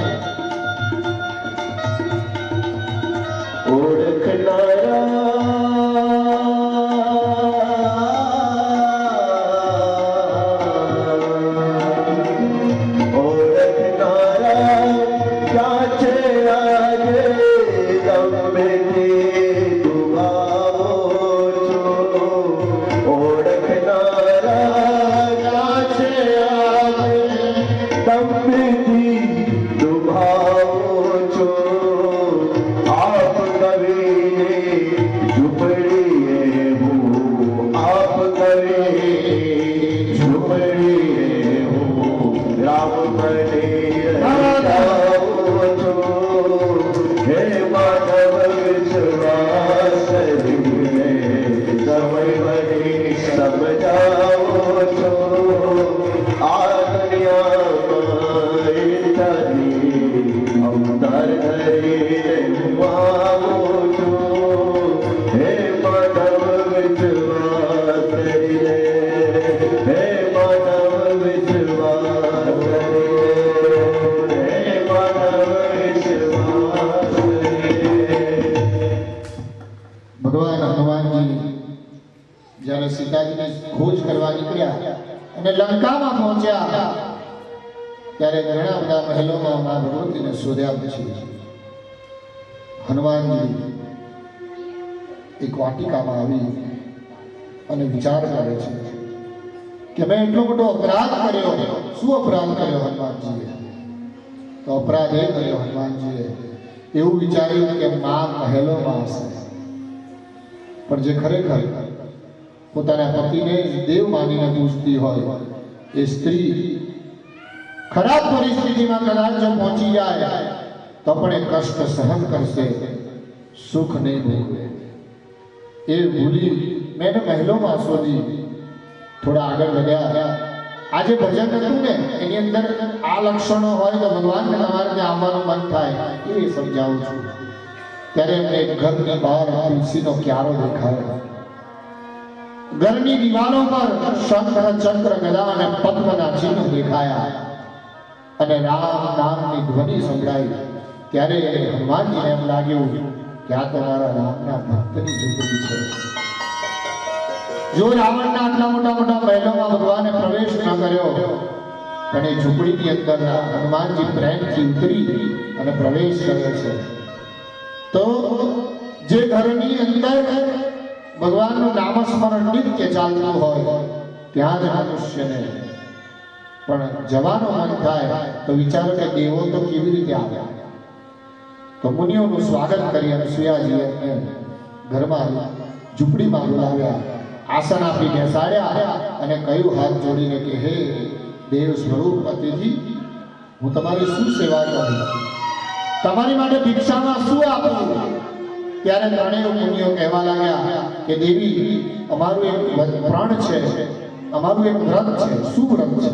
જ્યારે સીતાજીને ખોજ કરવા નીકળ્યા અને લંકામાં પહોંચ્યા ત્યારે ઘણા બધા મહેલોમાં મા ભગવતીને શોધ્યા પછી હનુમાનજી એક વાટિકામાં આવી અને વિચાર કરે છે કે મેં એટલો મોટો અપરાધ કર્યો. શું અપરાધ કર્યો હનુમાનજીએ? તો અપરાધ એ કર્યો હનુમાનજીએ એવું વિચાર્યું કે મા મહેલોમાં હશે, પણ જે ખરેખર પોતાના પતિને દેવ માનીને પૂછતી હોય એ સ્ત્રી ખરાબ પરિસ્થિતિમાં કદાચ જો પહોંચી જાય તો પણ એ કષ્ટ સહન કરશે, સુખ નહીં ભોગવે. એ ભૂલી મેં મહેલોમાં શોધી થોડા આગળ વધ્યા. આજે ભજન હતું ને એની અંદર આ લક્ષણો હોય તો ભગવાનને તમારે ત્યાં આવવાનું મન થાય એ સમજાવું છું. ત્યારે એમને ઘરની બહાર તુલસીનો ક્યારો દેખાયો. ઘરની દિવાલો પર શંખ, ચક્ર, ગદા અને પદ્મના ચિહ્ન દેખાયા અને રામ નામની ધ્વનિ સંભળાઈ. ત્યારે હનુમાનજીને એમ લાગ્યું કે આ તો મારા રામના ભક્તની ઝૂંપડી છે. જો રાવણના આટલા મોટા મોટા મહેલોમાં ભગવાને પ્રવેશ ન કર્યો, પણ એ ઝૂંપડીની અંદર હનુમાનજી પ્રેમથી ઉતરી અને પ્રવેશ કર્યો છે. તો જે ઘરની અંદર ભગવાનનું નામસ્મરણ નિત્ય ચાલતું હોય ત્યાં જ મનુષ્યને પણ જવાનું મન થાય તો વિચારો કે દેવો તો કેવી રીતે આવ્યા. તો મુનિઓનું સ્વાગત કરી અને સુયાજીએ એમને ઘરમાં ઝૂંપડીમાં બોલાવ્યા, આસન આપી બેસાડ્યા અને કહ્યું હાથ જોડીને કે હે દેવ સ્વરૂપ અતિથિ, હું તમારી શું સેવા કરું? તમારી માટે ભિક્ષામાં શું આપું? ત્યારે ત્રણેય મુનિઓ કહેવા લાગ્યા કે દેવી, અમારું એક પ્રણ છે, અમારું એક વ્રત છે. શું વ્રત છે?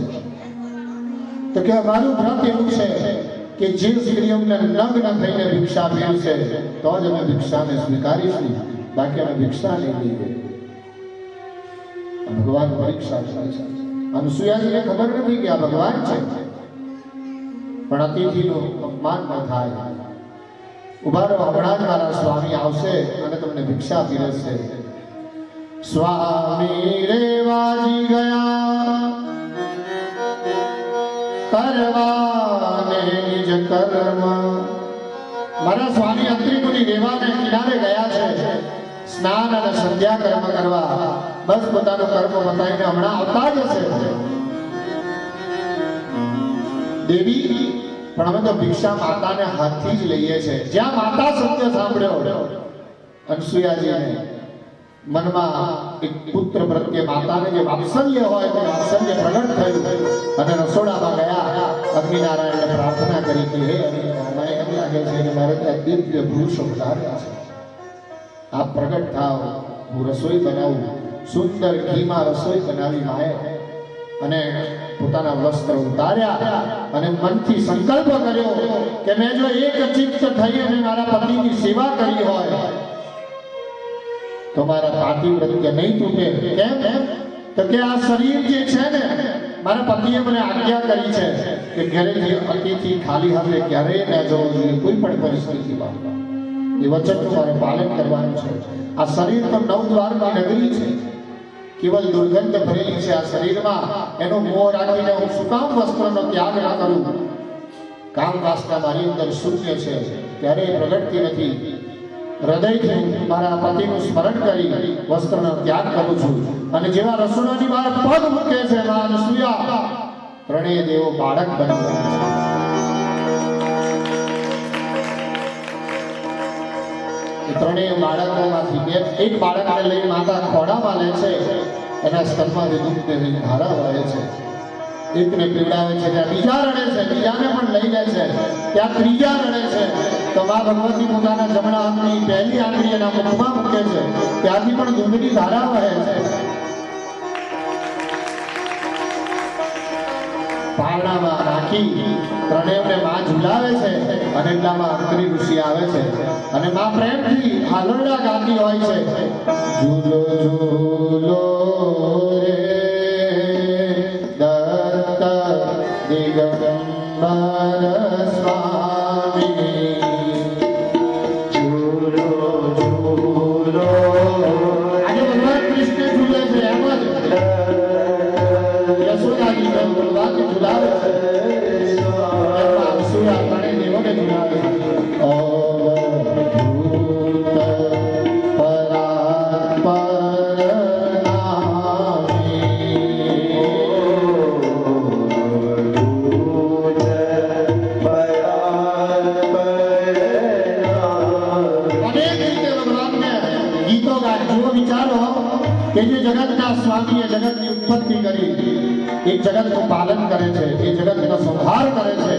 તો કે અમારું વ્રત એવું છે કે જે સ્ત્રી અમને નગ્ન થઈને ભિક્ષા પીરસે તો જ અમે ભિક્ષાને સ્વીકારીશું, બાકી અમે ભિક્ષા નહીં લઈએ. ભગવાન પરીક્ષા કરે છે. અનસુયાજીને ખબર નથી કે આ ભગવાન છે, પણ અતિથિનું અપમાન ન થાય. ઉભા રહો, હમણાં જ મારા સ્વામી આવશે અને તમને ભિક્ષા પીરસશે. સ્વામી રેવાજી ગયા કરવાને નિજ કર્મ. મારા સ્વામી અત્રિ મુનિ રેવાને કિનારે ગયા છે સ્નાન અને સંધ્યા કર્મ કરવા. બસ પોતાનું કર્મ બતાવીને હમણાં આવતા જ હશે. દેવી, પણ અમે તો ભિક્ષા માતાને હાથથી જ લઈએ છીએ. જ્યાં માતા સત્ય સાંભળ્યો અનસુયાજીને મનમાં એક પુત્ર પ્રત્યે માતાને જે વાત્સલ્ય હોય તે વાત્સલ્ય પ્રગટ થયું અને રસોડામાં ગયા. અગ્નિનારાયણને પ્રાર્થના કરી કે હે મને એમ લાગે છે કે મારે ત્યાં દિવ્ય પુરુષો વધાર્યા છે, આપ પ્રગટ થાવ, હું રસોઈ બનાવું. સુંદર ઘીમાં રસોઈ બનાવી માએ અને પોતાના વસ્ત્ર ઉતાર્યા અને મનથી સંકલ્પ કર્યો કે મેં જો એક ચિત્ત થઈ અને મારા પતિની સેવા કરી હોય તો મારા પાતિવ્રત્ય નહીં તૂટે. કેમ? તો કે આ શરીર જે છે ને, મારા પતિએ મને આજ્ઞા કરી છે કે ઘરેથી અતિથિ ખાલી હાથે ક્યારેય ન જવું જોઈએ, કોઈ પણ પરિસ્થિતિમાં. એ વચનનું મારે પાલન કરવાનું છે. આ શરીર તો નવ દ્વારની નગરી છે, કેવલ દુર્ગંધ ભરેલી છે. આ શરીરમાં એનો મોહ રાખીને હું શું કામ વસ્ત્રનો ત્યાગ ના કરું? કામ વાસના મારી અંદર શૂન્ય છે, ક્યારેય પ્રગટતી નથી. હૃદયથી મારા પતિનું સ્મરણ કરી વસ્ત્રનો ત્યાગ કરું છું. અને જેવા રસોડાની બહાર પગ મૂકે છે મા અનસૂયા, ત્રણેય દેવો બાળક બની ગયા છે. ત્રણેય બાળકોમાંથી એક બાળકને લઈ માતા ખોડામાં લે છે, એના સ્તનમાંથી દૂધની ધારા વહે છે. એકને પીવડાવે છે, ત્યાં બીજા રડે છે, બીજાને પણ લઈ લે છે, ત્યાં ત્રીજા રડે છે. તો મા ભગવતી પોતાના જમણા હાથની પહેલી આંગળી એના મુખમાં મૂકે છે, ત્યાંથી પણ દૂધની ધારા વહે છે. પારણામાં રાખી ત્રણેયને માં ઝુલાવે છે અને એટલામાં અંતરી ઋષિ આવે છે અને માં પ્રેમથી હાલરડા ગાતી હોય છે. ઝૂલો ઝૂલો રે દત્ત દિગંબર સ્વામી, ઝૂલો ઝૂલો. આજે ભગવાન કૃષ્ણ ઝૂલે છે, એમ જ યશોદાજી ભગવાન ઝુલાવે છે, એમાં અનસૂયા ત્રણેય દેવોને ઝુલાવે છે. કે જે જગતના સ્વામીએ જગતની ઉત્પત્તિ કરી, એક જગતનું પાલન કરે છે, એ જગતનો સંહાર કરે છે.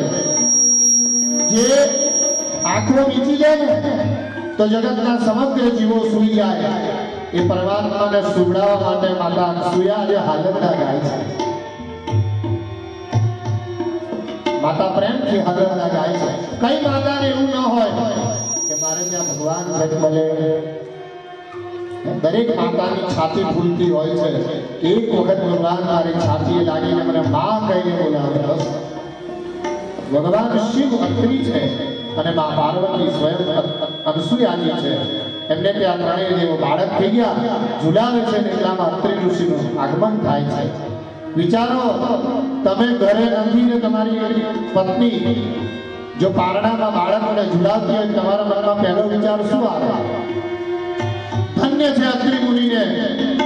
જે આંખો મીચી જાય ને તો જગતના સમગ્ર જીવો સૂઈ જાય, એ પરમાત્માને સુવડાવવા માટે માતા અનસૂયા આજે હાલરડા ગાય છે. માતા પ્રેમથી હાલરડા ગાય છે. કઈ માતાને એવું ન હોય કે મારે ત્યાં ભગવાન જન્મ લે. દરેક માતાની છાતી ફૂલતી હોય છે. એક વખત ભગવાન મારી છાતીએ લાગીને મને માં કહીને બોલાવે. ભગવાન શિવ અત્રી છે અને માં પાર્વતી સ્વયં અનસૂયાજી છે. એમને ત્યાં ત્રણેય દેવો બાળક થઈ ગયા, ઝુલાવે છે ને એટલામાં અત્રી ઋષિનું આગમન થાય છે. વિચારો, તમે ઘરે નથી ને તમારી પત્ની જો પારણામાં બાળકોને ઝુલાવતી હોય, તમારા મનમાં પહેલો વિચાર શું આવે? ધન્ય છે અત્રિ મુનિને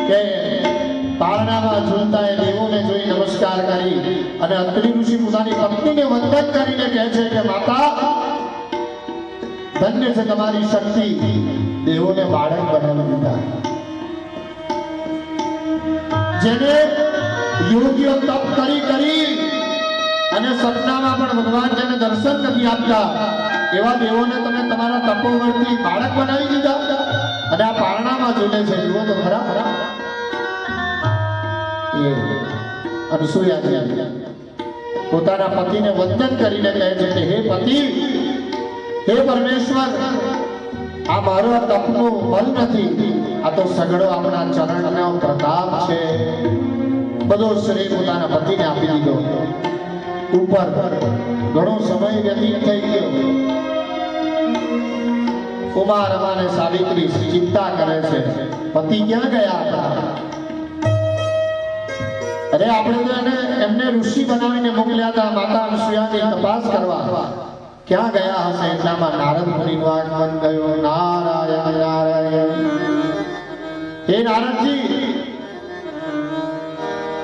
કે પારણામાં ઝૂલતા એ દેવોને જોઈ નમસ્કાર કરી અને અત્રિ ઋષિ પોતાની પત્નીને વંદન કરીને કહે છે કે માતા, ધન્ય છે તમારી શક્તિ, દેવોને બાળક બનાવી દીધા. જેને યોગીઓ તપ કરી અને સપનામાં પણ ભગવાન જેને દર્શન નથી આપતા, એવા દેવોને તમે તમારા તપોબળથી બાળક બનાવી દીધા અને આ પારણામાં ઝૂલે છે. જુઓ તો ખરા. એ અનસૂયાજી પોતાના પતિને વંદન કરીને કહે છે કે હે પતિ, હે પરમેશ્વર, આ મારો તપનું બળ નથી, આ તો સગળો આપણા ચરણનો પ્રતાપ છે. બધો શ્રેય પોતાના પતિને આપી દીધો. ઉપર ઘણો સમય વ્યતીત થઈ ગયો. ઉમા રમા અને સાવિત્રી ચિંતા કરે છે, પતિ ક્યાં ગયા હતા? અરે આપણે તો એમને ઋષિ બનાવીને મોકલ્યા હતા માતા અનસૂયાની તપાસ કરવા. ક્યાં ગયા હશે? એટલામાં નારદ મુનિનું આગમન થયું. નારાયણ નારાયણ. હે નારદજી,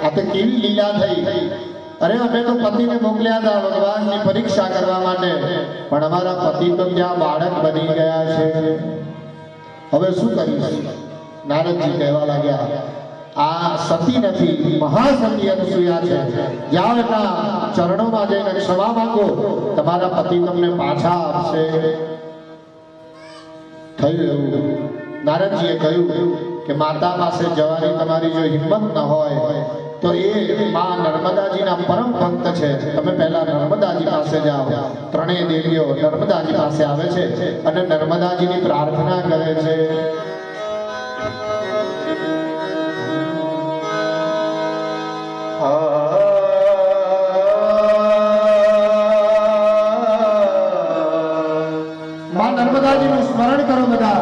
આ તો કેવી લીલા થઈ અરે અમે તો પતિને મોકલ્યા હતા ભગવાનની પરીક્ષા કરવા માટે, પણ અમારા પતિ તો ત્યાં બાળક બની ગયા છે, હવે શું કરીશું? નારદજી કહેવા લાગ્યા, આ સતી નથી, મહાસતી અનસૂયા છે. જાઓ એના ચરણોમાં જઈને ક્ષમા માંગો, તમારા પતિ તમને પાછા આપશે. થયું એવું. નારદજીએ કહ્યું કે માતા પાસે જવાની તમારી જો હિંમત ન હોય તો એ માં નર્મદાજીના પરમ ભક્ત છે, તમે પહેલા નર્મદાજી પાસે જાઓ. ત્રણેય દેવીઓ નર્મદાજી પાસે આવે છે અને નર્મદાજીની પ્રાર્થના કરે છે. માં નર્મદાજીનું સ્મરણ કરો બધા,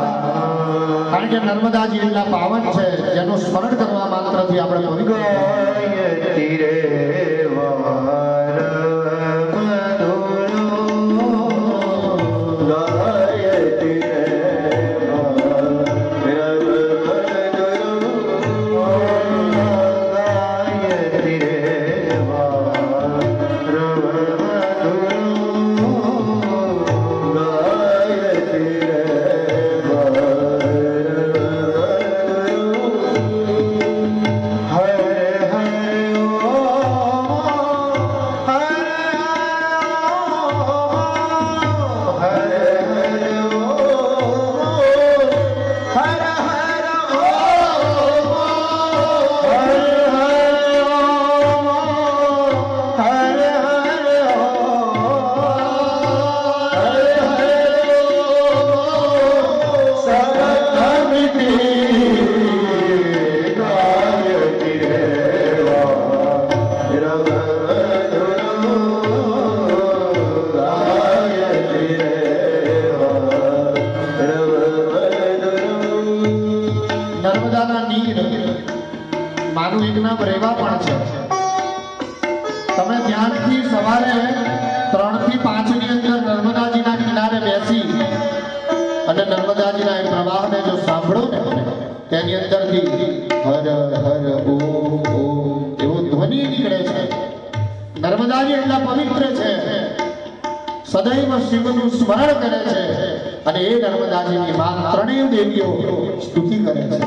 કારણ કે નર્મદાજી એટલા પાવન છે જેનું સ્મરણ કરવા માત્રથી આપણે પવિત્ર માનું એક નામ રેવા પણ છે. તમે ધ્યાનથી સવારે 3 થી 5 ની અંદર નર્મદાજીના કિનારે બેસી અને નર્મદાજીના એ પ્રવાહને જો સાંભળો ને, તેની અંદરથી હર હર ઓમ ઓમ એવો ધ્વનિ નીકળે છે. નર્મદાજી એટલા પવિત્ર છે, સદૈવ શિવનું સ્મરણ કરે છે અને એ નર્મદાજીની માં ત્રણેય દેવીઓ સ્તુતિ કરે છે.